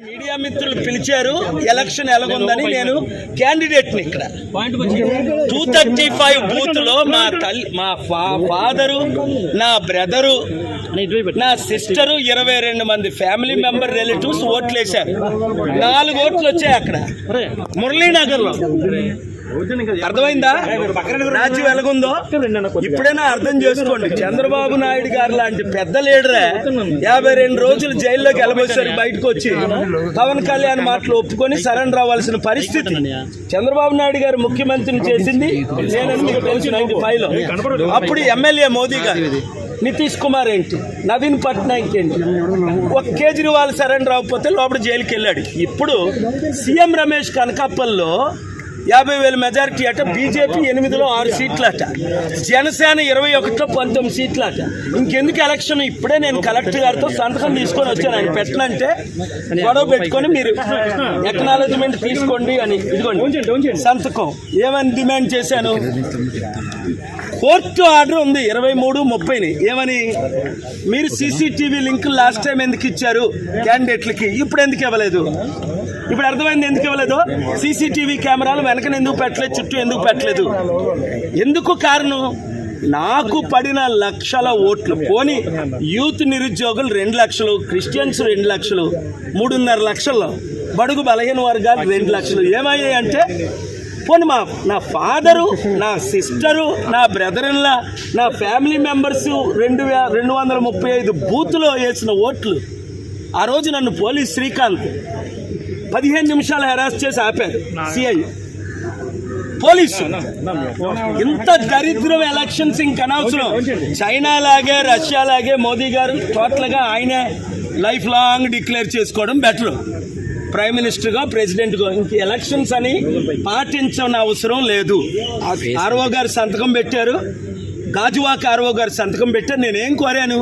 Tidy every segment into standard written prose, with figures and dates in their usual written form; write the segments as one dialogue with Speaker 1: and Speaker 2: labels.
Speaker 1: Media మిత్రులు పిలిచారు election ఎలాగుందని నేను క్యాండిడేట్ని ఇక్కడ 235 బూత్ లో మా ఫాదరు, నా బ్రదరు, నా సిస్టరు, 22 మంది ఫ్యామిలీ మెంబర్ రిలేటివ్స్ ఓట్లు వేశారు. 4 ఓట్లు వచ్చాయి అక్కడ మురళీనగర్ లో. అర్థమైందా రాజ్యం ఎలాగుందో? ఇప్పుడైనా అర్థం చేసుకోండి. చంద్రబాబు నాయుడు గారు లాంటి పెద్ద లీడరే 52 రోజులు జైల్లోకి వెళ్ళబోసారు. బయటకు వచ్చి పవన్ కళ్యాణ్ మాటలు ఒప్పుకొని సరెండర్ అవ్వాల్సిన పరిస్థితి. చంద్రబాబు నాయుడు గారు ముఖ్యమంత్రిని చేసింది 95 లో. అప్పుడు ఎమ్మెల్యే మోదీ గారు, నితీష్ కుమార్ ఏంటి, నవీన్ పట్నాయక్ ఏంటి, ఒక కేజ్రీవాల్ సరెండర్ అవ్వకపోతే లోపల జైలుకి వెళ్ళాడు. ఇప్పుడు సీఎం రమేష్ కనకాపల్లో 50,000 మెజారిటీ అట, బీజేపీ 8లో 6 సీట్లు అట, జనసేన 21లో 19 సీట్లు అట. ఇంకెందుకు ఎలక్షన్? ఇప్పుడే నేను కలెక్టర్ గారితో సంతకం తీసుకొని వచ్చాను. ఆయన పెట్టనంటే గొడవ పెట్టుకొని మీరు ఎక్నాలజ్మెంట్ తీసుకోండి అని, ఇదిగోండి సంతకం. ఏమని డిమాండ్ చేశాను? కోర్టు ఆర్డర్ ఉంది 23-30ని. ఏమని? మీరు సీసీటీవీ లింక్ లాస్ట్ టైం ఎందుకు ఇచ్చారు క్యాండిడేట్లకి, ఇప్పుడు ఎందుకు ఇవ్వలేదు? ఇప్పుడు అర్థమైంది ఎందుకు ఇవ్వలేదు. సీసీటీవీ కెమెరాలు వెనకన ఎందుకు పెట్టలేదు, చుట్టూ ఎందుకు పెట్టలేదు? ఎందుకు కారణం? నాకు పడిన లక్షల ఓట్లు పోని యూత్ నిరుద్యోగులు 2 లక్షలు, క్రిస్టియన్స్ 2 లక్షలు, 3.5 లక్షల్లో బడుగు బలహీన వర్గాలు 2 లక్షలు ఏమయ్యాయి అంటే, పోనీ నా ఫాదరు, నా సిస్టరు, నా బ్రదర్లా, నా ఫ్యామిలీ మెంబర్స్ 235 బూత్లో వేసిన ఓట్లు. ఆ రోజు నన్ను పోలీస్ శ్రీకాంత్ 15 నిమిషాలు హెరాస్ చేసి ఆపారు సిఐ పోలీసు. ఇంత దరిద్రం ఎలక్షన్స్ ఇంకనవసరం. చైనా లాగే, రష్యా లాగే మోదీ గారు టోటల్గా ఆయనే లైఫ్ లాంగ్ డిక్లేర్ చేసుకోవడం బెటర్, ప్రైమ్ మినిస్టర్గా, ప్రెసిడెంట్గా. ఇంక ఎలక్షన్స్ అని పాటించని అవసరం లేదు. ఆర్ఓ గారు సంతకం పెట్టారు, గాజువాక ఆర్ఓ గారు సంతకం పెట్టారు. నేనేం కోరాను?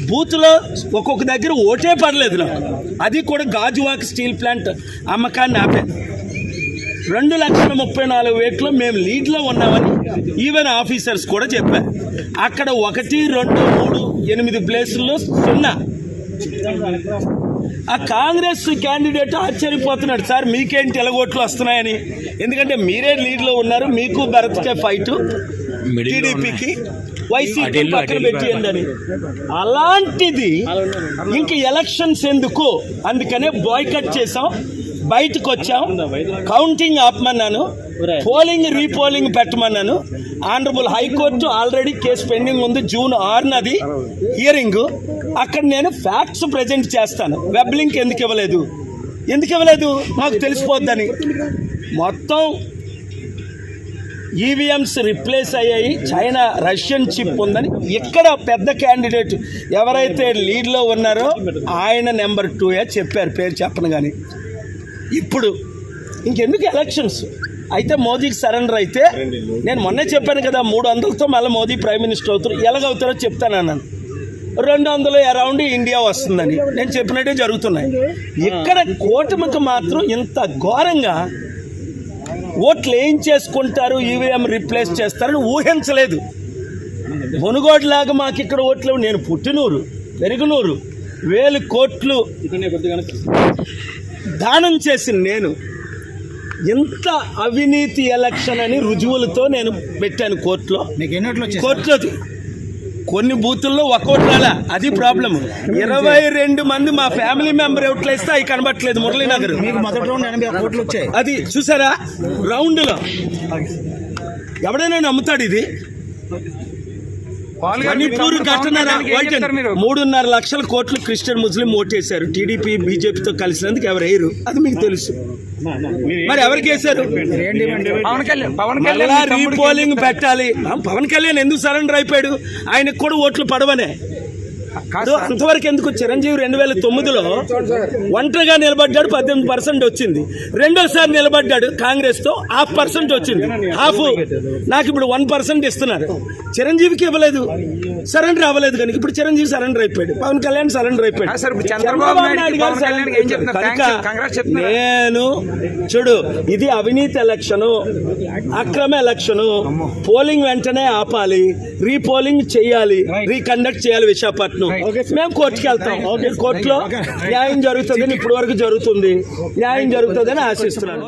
Speaker 1: బూత్లో ఒక్కొక్క దగ్గర ఓటే పడలేదు నాకు. అది కూడా గాజువాక స్టీల్ ప్లాంట్ అమ్మకాన్ని ఆపాను. 2,34,000 మేము లీడ్లో ఉన్నామని ఈవెన్ ఆఫీసర్స్ కూడా చెప్పారు. అక్కడ 1, 2, 3, 8 ప్లేసుల్లో 0. ఆ కాంగ్రెస్ క్యాండిడేట్ ఆశ్చర్యపోతున్నాడు, సార్ మీకేంటి ఎలాగోట్లు వస్తున్నాయని. ఎందుకంటే మీరే లీడ్లో ఉన్నారు, మీకు భరత్కే ఫైటు, టీడీపీకి వైసీపీ పక్కన పెట్టియండి అని. అలాంటిది ఇంక ఎలక్షన్స్ ఎందుకు? అందుకనే బాయ్కట్ చేసాం, బయటకు వచ్చాం, కౌంటింగ్ ఆపమన్నాను, పోలింగ్ రీపోలింగ్ పెట్టమన్నాను. Honourable high court already case pending ఉంది, June 6 హియరింగ్. అక్కడ నేను ఫ్యాక్ట్స్ ప్రజెంట్ చేస్తాను. వెబ్ లింక్ ఎందుకు ఇవ్వలేదు? మాకు తెలిసిపోద్దని. మొత్తం ఈవీఎంస్ రిప్లేస్ అయ్యాయి, చైనా రష్యన్ చిప్ ఉందని. ఇక్కడ పెద్ద క్యాండిడేట్ ఎవరైతే లీడ్లో ఉన్నారో ఆయన నెంబర్ 2 చెప్పారు, పేరు చెప్పను. కానీ ఇప్పుడు ఇంకెందుకు ఎలక్షన్స్? అయితే మోదీకి సరెండర్ అయితే, నేను మొన్నే చెప్పాను కదా, 300తో మళ్ళీ మోదీ ప్రైమ్ మినిస్టర్ అవుతారు. ఎలాగవుతారో చెప్తానన్నాను. 200 అరౌండ్ ఇండియా వస్తుందని నేను చెప్పినట్టే జరుగుతున్నాయి. ఇక్కడ కూటమికి మాత్రం ఇంత ఘోరంగా ఓట్లు ఏం చేసుకుంటారు, ఈవీఎం రిప్లేస్ చేస్తారని ఊహించలేదు. మునుగోడులాగా మాకు ఇక్కడ ఓట్లు. నేను పుట్టినూరు, పెరుగునూరు, 1000 కోట్లు దానం చేసి నేను ఇంత అవినీతి ఎలక్షన్ అని రుజువులతో నేను పెట్టాను కోర్టులో. కొన్ని బూతుల్లో 1 ఓటు రాలా, అది ప్రాబ్లం. 22 మంది మా ఫ్యామిలీ మెంబర్ ఓట్లు వేస్తే అవి కనబట్టలేదు. మురళీనగర్ అది చూసారా రౌండ్లో. ఎవడైనా నమ్ముతాడు ఇది? మణిపూర్ ఘటన 3.5 లక్షల కోట్లు క్రిస్టియన్ ముస్లిం ఓటేశారు. టీడీపీ బీజేపీతో కలిసినందుకు ఎవరు వేయరు, అది మీకు తెలుసు. మరి ఎవరికి వేశారు? రీపోలింగ్ పెట్టాలి. పవన్ కళ్యాణ్ ఎందుకు సరెండర్ అయిపోయాడు? ఆయనకు కూడా ఓట్లు పడవనే. అంతవరకు ఎందుకు? చిరంజీవి 2009లో ఒంటరిగా నిలబడ్డాడు, 18% వచ్చింది. రెండోసారి నిలబడ్డాడు కాంగ్రెస్ తో, 0.5% వచ్చింది. నాకు ఇప్పుడు 1% ఇస్తున్నారు. చిరంజీవికి ఇవ్వలేదు, సరెండర్ అవ్వలేదు. కనుక ఇప్పుడు చిరంజీవి సరెండర్ అయిపోయాడు, పవన్ కళ్యాణ్ సరెండర్ అయిపోయాడు. నేను చూడు, ఇది అవినీతి ఎలక్షను, అక్రమ ఎలక్షను. పోలింగ్ వెంటనే ఆపాలి, రీపోలింగ్ చేయాలి, రీకండక్ట్ చేయాలి విశాఖపట్నం. మేము కోర్టుకి వెళ్తాం. కోర్టులో న్యాయం జరుగుతుందని ఇప్పటి వరకు జరుగుతుంది, న్యాయం జరుగుతుందని ఆశిస్తున్నాను.